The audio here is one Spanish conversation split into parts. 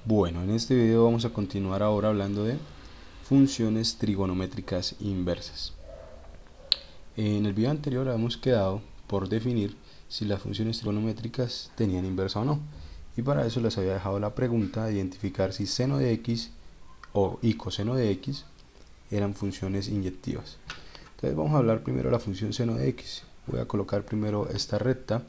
Bueno, en este video vamos a continuar ahora hablando de funciones trigonométricas inversas. En el video anterior habíamos quedado por definir si las funciones trigonométricas tenían inversa o no, y para eso les había dejado la pregunta de identificar si seno de x y coseno de x eran funciones inyectivas. Entonces vamos a hablar primero de la función seno de x. Voy a colocar primero esta recta.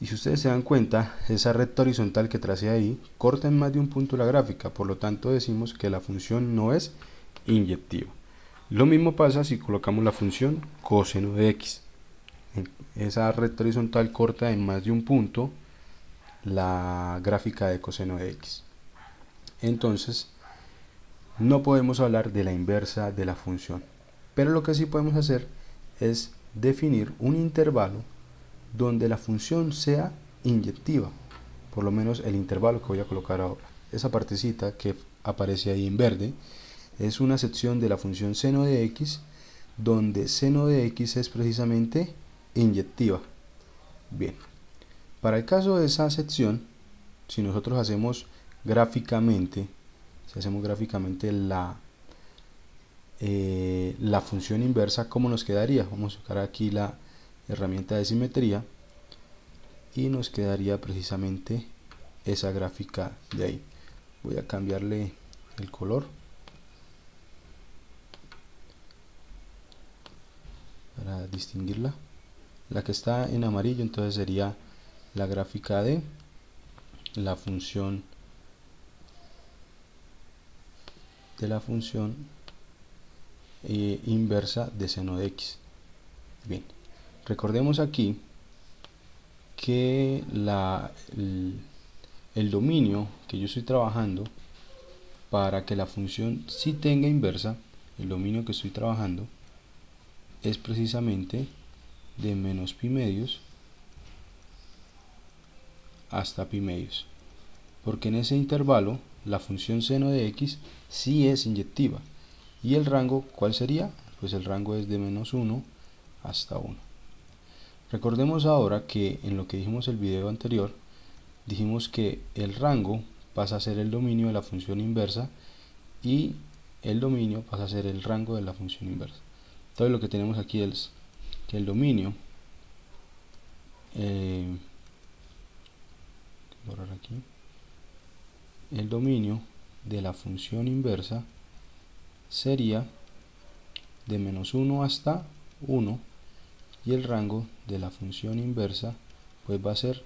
Y si ustedes se dan cuenta, esa recta horizontal que tracé ahí corta en más de un punto la gráfica, por lo tanto decimos que la función no es inyectiva. Lo mismo pasa si colocamos la función coseno de x. Esa recta horizontal corta en más de un punto la gráfica de coseno de x. Entonces, no podemos hablar de la inversa de la función, pero lo que sí podemos hacer es definir un intervalo donde la función sea inyectiva, por lo menos el intervalo que voy a colocar ahora. Esa partecita que aparece ahí en verde es una sección de la función seno de x, donde seno de x es precisamente inyectiva. Bien, para el caso de esa sección, si nosotros hacemos gráficamente, la función inversa, ¿cómo nos quedaría? Vamos a buscar aquí la herramienta de simetría y nos quedaría precisamente esa gráfica de ahí. Voy a cambiarle el color para distinguirla. La que está en amarillo entonces sería la gráfica de la función inversa de seno de x. Bien, recordemos aquí que el dominio que yo estoy trabajando para que la función sí tenga inversa, el dominio que estoy trabajando es precisamente de menos pi medios hasta pi medios, porque en ese intervalo la función seno de x sí es inyectiva. ¿Y el rango cuál sería? Pues el rango es de menos 1 hasta 1. Recordemos ahora que en lo que dijimos el video anterior, dijimos que el rango pasa a ser el dominio de la función inversa y el dominio pasa a ser el rango de la función inversa. Entonces lo que tenemos aquí es que el dominio de la función inversa sería de menos 1 hasta 1 y el rango de la función inversa pues va a ser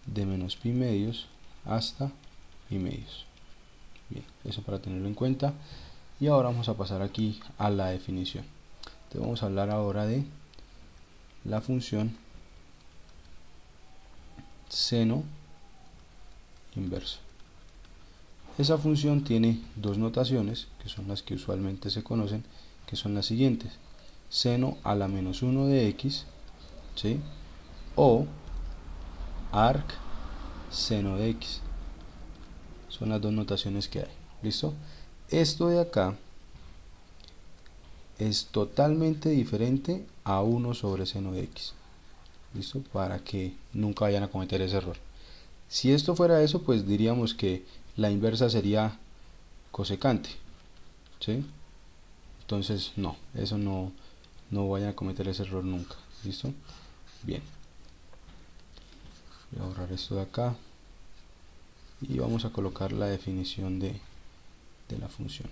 de menos pi medios hasta pi medios. Bien, eso para tenerlo en cuenta. Y ahora vamos a pasar aquí a la definición. Entonces vamos a hablar ahora de la función seno inverso. Esa función tiene dos notaciones, que son las que usualmente se conocen, que son las siguientes: seno a la menos 1 de x, ¿sí? O arc seno de x. Son las dos notaciones que hay. ¿Listo? Esto de acá es totalmente diferente a 1 sobre seno de x. ¿Listo? Para que nunca vayan a cometer ese error. Si esto fuera eso, pues diríamos que la inversa sería cosecante, ¿sí? Entonces no, eso no vayan a cometer ese error nunca. ¿Listo? Bien. Voy a borrar esto de acá y vamos a colocar la definición de la función.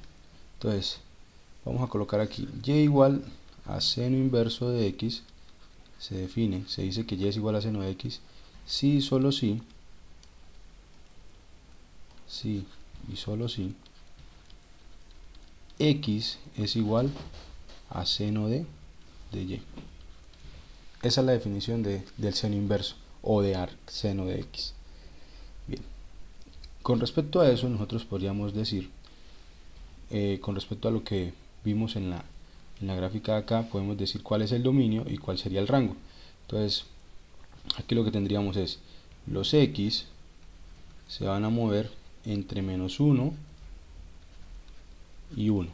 Entonces vamos a colocar aquí y igual a seno inverso de x. Se dice que y es igual a seno de x si y solo si y solo si x es igual a seno de y. Esa es la definición del seno inverso o de arc seno de x. Bien, con respecto a eso nosotros podríamos decir, con respecto a lo que vimos en la gráfica de acá, podemos decir cuál es el dominio y cuál sería el rango. Entonces aquí lo que tendríamos es los x se van a mover entre menos 1 y 1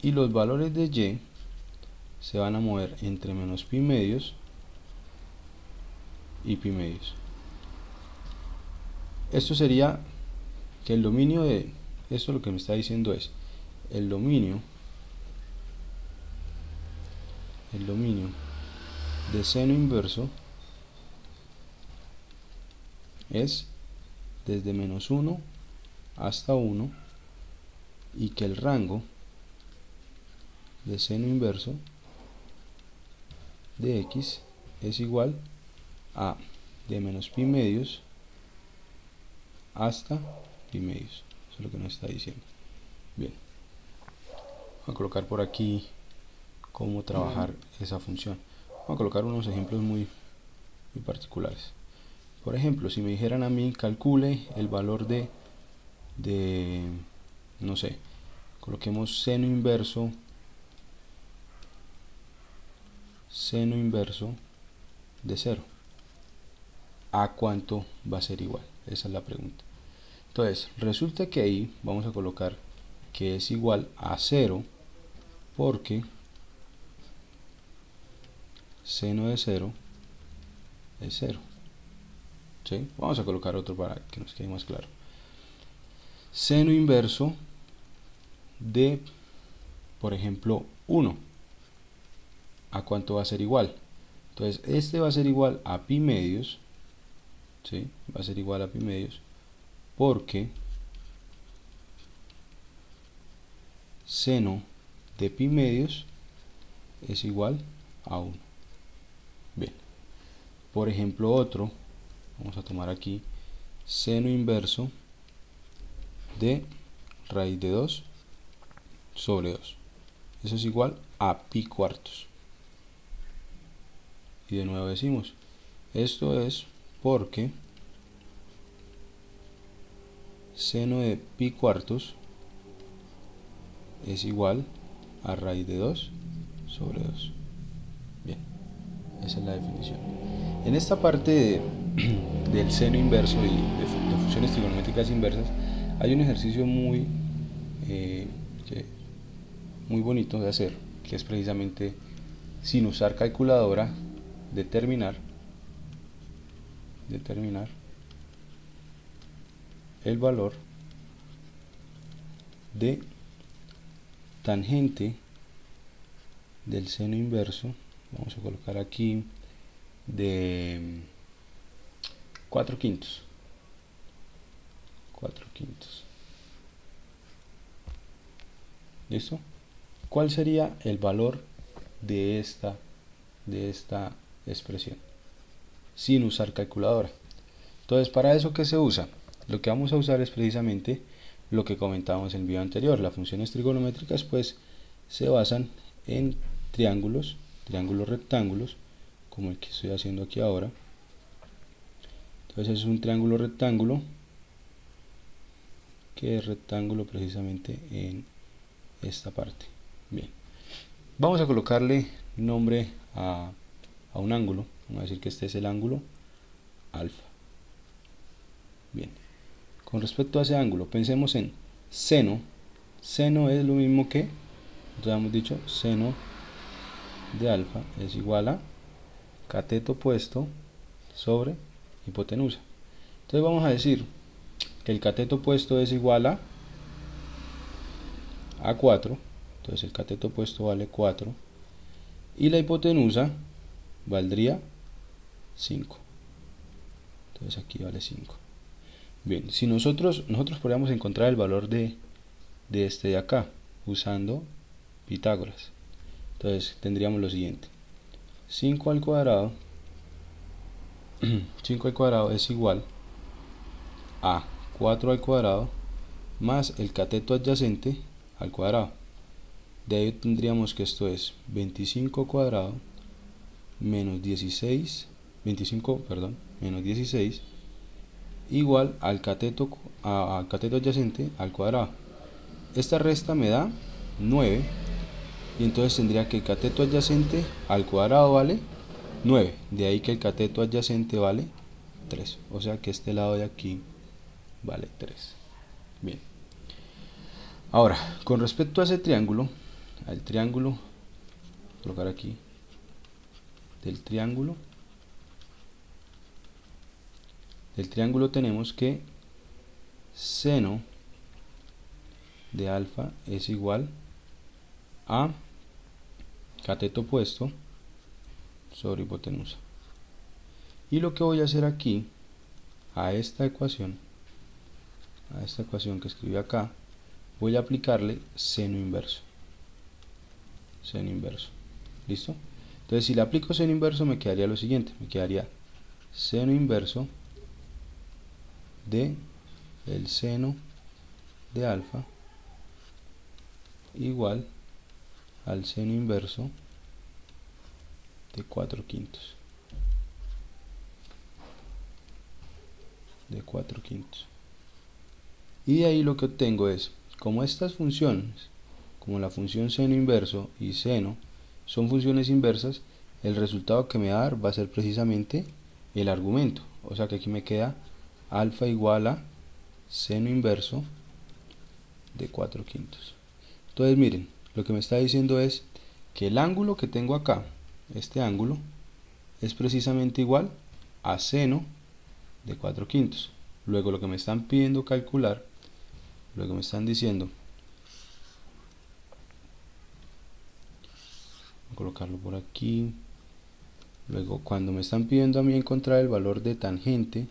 y los valores de y se van a mover entre menos pi medios y pi medios. Esto sería que el dominio de esto, lo que me está diciendo es el dominio de seno inverso es desde menos 1 hasta 1 y que el rango de seno inverso de x es igual a de menos pi medios hasta pi medios. Eso es lo que nos está diciendo. Bien, voy a colocar por aquí cómo trabajar esa función. Voy a colocar unos ejemplos muy particulares. Por ejemplo, si me dijeran a mí calcule el valor de no sé, coloquemos seno inverso de 0, ¿a cuánto va a ser igual? Esa es la pregunta. Entonces, resulta que ahí vamos a colocar que es igual a 0 porque seno de 0 es 0. ¿Sí? Vamos a colocar otro para que nos quede más claro. Seno inverso de, por ejemplo, 1. ¿A cuánto va a ser igual? Entonces, este va a ser igual a pi medios. ¿Sí? Va a ser igual a pi medios porque seno de pi medios es igual a 1. Bien. Por ejemplo, otro, vamos a tomar aquí seno inverso de raíz de 2 sobre 2. Eso es igual a pi cuartos. Y de nuevo decimos, esto es porque seno de pi cuartos es igual a raíz de 2 sobre 2. Bien, esa es la definición. En esta parte del seno inverso y de funciones trigonométricas inversas hay un ejercicio muy bonito de hacer, que es precisamente, sin usar calculadora, determinar el valor de tangente del seno inverso. Vamos a colocar aquí de 4 quintos. ¿Listo? ¿Cuál sería el valor de esta expresión sin usar calculadora? Entonces, ¿para eso qué se usa? Lo que vamos a usar es precisamente lo que comentábamos en el video anterior. Las funciones trigonométricas pues se basan en triángulos rectángulos, como el que estoy haciendo aquí ahora. Entonces es un triángulo rectángulo que es rectángulo precisamente en esta parte. Bien, vamos a colocarle nombre a un ángulo. Vamos a decir que este es el ángulo alfa. Bien, con respecto a ese ángulo, pensemos en seno. Seno es lo mismo que, ya hemos dicho, seno de alfa es igual a cateto opuesto sobre hipotenusa. Entonces vamos a decir que el cateto opuesto es igual a 4. Entonces el cateto opuesto vale 4 y la hipotenusa valdría 5. Entonces aquí vale 5. Bien, si nosotros podríamos encontrar el valor de este de acá usando Pitágoras. Entonces tendríamos lo siguiente: 5 al cuadrado 5 al cuadrado es igual a 4 al cuadrado más el cateto adyacente al cuadrado. De ahí tendríamos que esto es 25 cuadrado menos 16 igual al cateto adyacente al cuadrado. Esta resta me da 9 y entonces tendría que el cateto adyacente al cuadrado vale 9, de ahí que el cateto adyacente vale 3, o sea que este lado de aquí vale 3. Bien, ahora con respecto a ese triángulo, al triángulo, voy a colocar aquí del triángulo tenemos que seno de alfa es igual a cateto opuesto sobre hipotenusa. Y lo que voy a hacer aquí, a esta ecuación que escribí acá, voy a aplicarle seno inverso. Seno inverso. ¿Listo? Entonces, si le aplico seno inverso, me quedaría lo siguiente. Me quedaría seno inverso de el seno de alfa igual al seno inverso de 4/5. Y de ahí lo que obtengo es, como estas funciones, como la función seno inverso y seno, son funciones inversas, el resultado que me va a dar va a ser precisamente el argumento. O sea que aquí me queda alfa igual a seno inverso de 4/5. Entonces miren, lo que me está diciendo es que el ángulo que tengo acá, este ángulo, es precisamente igual a seno de 4/5. Luego lo que me están pidiendo calcular, luego me están diciendo, voy a colocarlo por aquí. Luego cuando me están pidiendo a mí encontrar el valor de tangente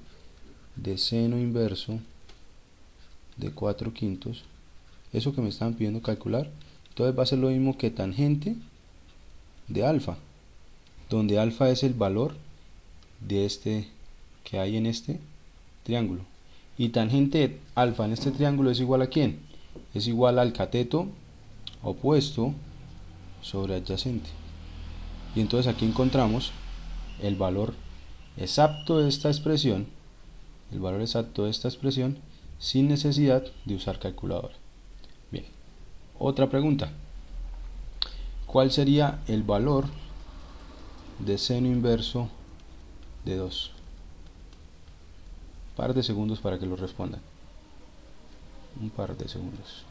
de seno inverso de 4/5, eso que me están pidiendo calcular, entonces va a ser lo mismo que tangente de alfa, donde alfa es el valor de este que hay en este triángulo. Y tangente de alfa en este triángulo es igual a ¿quién? Es igual al cateto opuesto sobre adyacente. Y entonces aquí encontramos el valor exacto de esta expresión, sin necesidad de usar calculadora. Bien, otra pregunta. ¿Cuál sería el valor de seno inverso de 2? Un par de segundos para que lo respondan. Un par de segundos.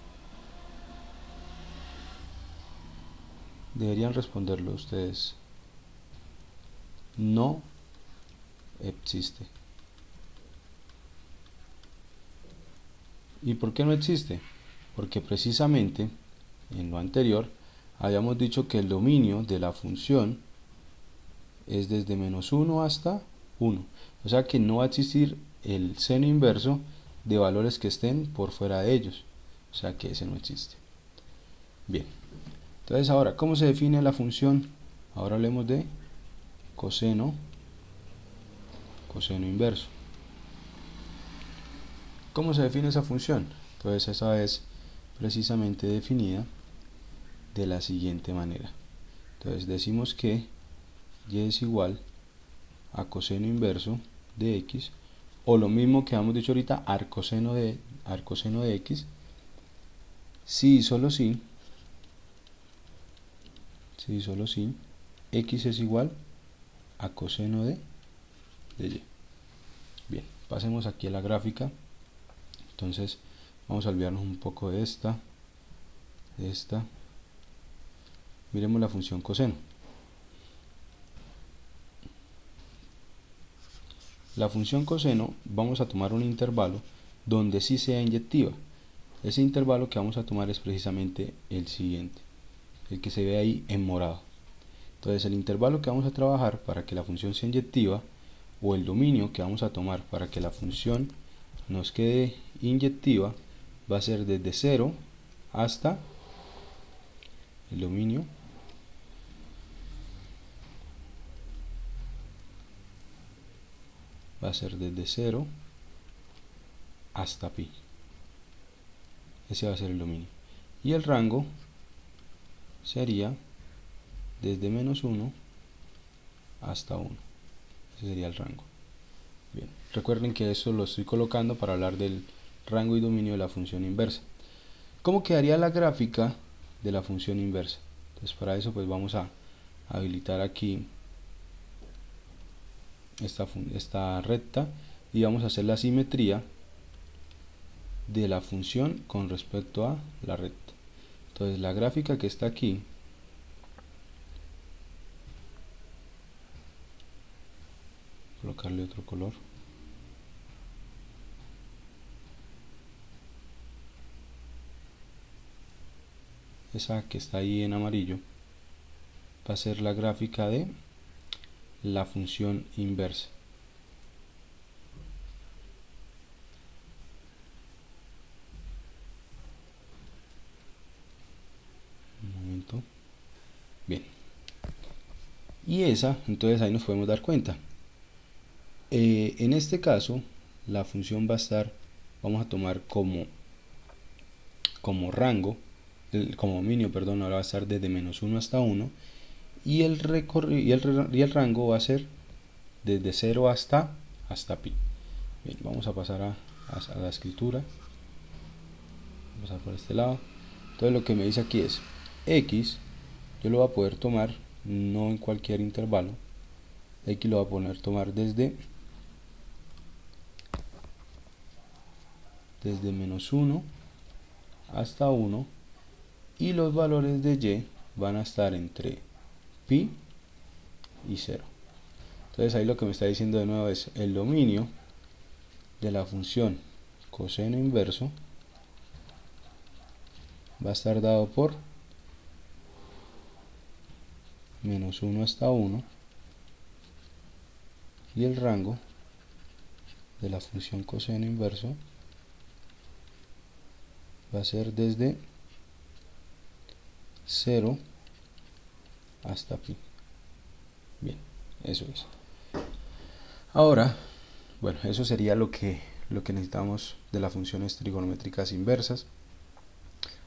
Deberían responderlo ustedes. No existe. ¿Y por qué no existe? Porque precisamente en lo anterior habíamos dicho que el dominio de la función es desde -1 hasta 1. O sea que no va a existir el seno inverso de valores que estén por fuera de ellos. O sea que ese no existe. Bien. Entonces ahora, ¿cómo se define la función? Ahora hablemos de coseno inverso. ¿Cómo se define esa función? Entonces esa es precisamente definida de la siguiente manera. Entonces decimos que y es igual a coseno inverso de x, o lo mismo que hemos dicho ahorita, arcoseno de x, si y solo si x es igual a coseno de y. Bien, pasemos aquí a la gráfica. Entonces vamos a olvidarnos un poco de esta. Miremos la función coseno. La función coseno vamos a tomar un intervalo donde sí sea inyectiva. Ese intervalo que vamos a tomar es precisamente el siguiente, el que se ve ahí en morado. Entonces el intervalo que vamos a trabajar para que la función sea inyectiva, o el dominio que vamos a tomar para que la función nos quede inyectiva, va a ser desde 0 hasta el dominio va a ser desde 0 hasta pi. Ese va a ser el dominio. Y el rango sería desde -1 hasta 1. Ese sería el rango. Bien, recuerden que eso lo estoy colocando para hablar del rango y dominio de la función inversa. ¿Cómo quedaría la gráfica de la función inversa? Entonces para eso pues vamos a habilitar aquí esta recta y vamos a hacer la simetría de la función con respecto a la recta. Entonces la gráfica que está aquí colocarle otro color. esa que está ahí en amarillo, va a ser la gráfica de la función inversa. Un momento. Bien. Y esa, entonces ahí nos podemos dar cuenta. En este caso, la función va a estar, vamos a tomar como rango, como dominio, perdón, ahora va a estar desde -1 hasta 1, y el rango va a ser desde 0 hasta pi. Bien, vamos a pasar a la escritura. Vamos a pasar por este lado. Entonces lo que me dice aquí es x, yo lo voy a poder tomar no en cualquier intervalo, x lo voy a poder tomar desde -1 hasta 1, y los valores de y van a estar entre pi y 0. Entonces ahí lo que me está diciendo de nuevo es el dominio de la función coseno inverso va a estar dado por -1 hasta 1, y el rango de la función coseno inverso va a ser desde 0 hasta pi. Bien, eso es. Ahora, bueno, eso sería lo que necesitamos de las funciones trigonométricas inversas.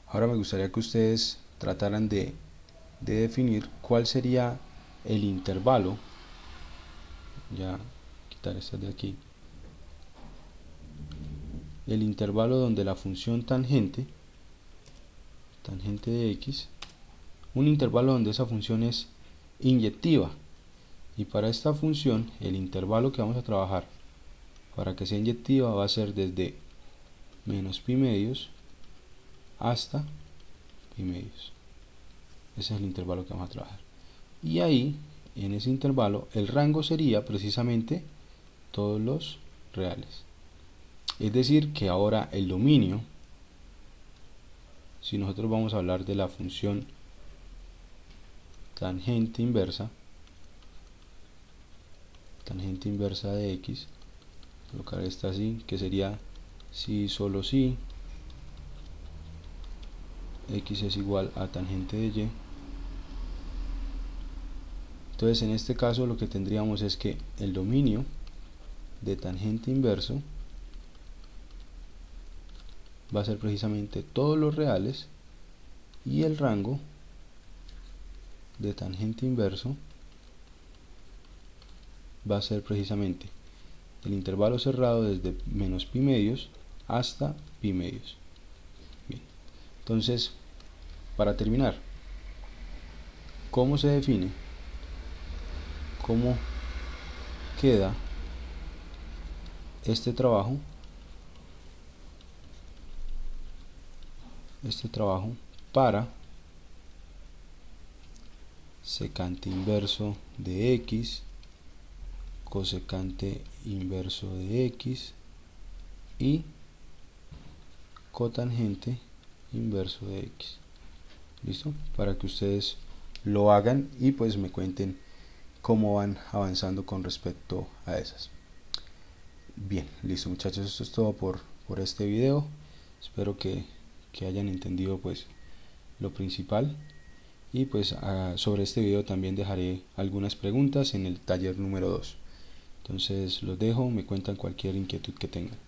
Ahora me gustaría que ustedes trataran de definir cuál sería el intervalo. Ya quitar estas de aquí. El intervalo donde la función tangente de x, un intervalo donde esa función es inyectiva, y para esta función el intervalo que vamos a trabajar para que sea inyectiva va a ser desde -pi medios hasta pi medios. Ese es el intervalo que vamos a trabajar, y ahí en ese intervalo el rango sería precisamente todos los reales. Es decir, que ahora el dominio, si nosotros vamos a hablar de la función tangente inversa de x, colocar esta así, que sería si solo si x es igual a tangente de y. Entonces en este caso lo que tendríamos es que el dominio de tangente inverso va a ser precisamente todos los reales, y el rango de tangente inverso va a ser precisamente el intervalo cerrado desde -pi medios hasta pi medios. Bien. Entonces, para terminar, ¿cómo se define? ¿Cómo queda este trabajo? Para secante inverso de x, cosecante inverso de x y cotangente inverso de x. ¿Listo? Para que ustedes lo hagan y pues me cuenten cómo van avanzando con respecto a esas. Bien, listo muchachos, esto es todo por este video. Espero que hayan entendido pues lo principal, y pues sobre este video también dejaré algunas preguntas en el taller número 2. Entonces los dejo, me cuentan cualquier inquietud que tengan.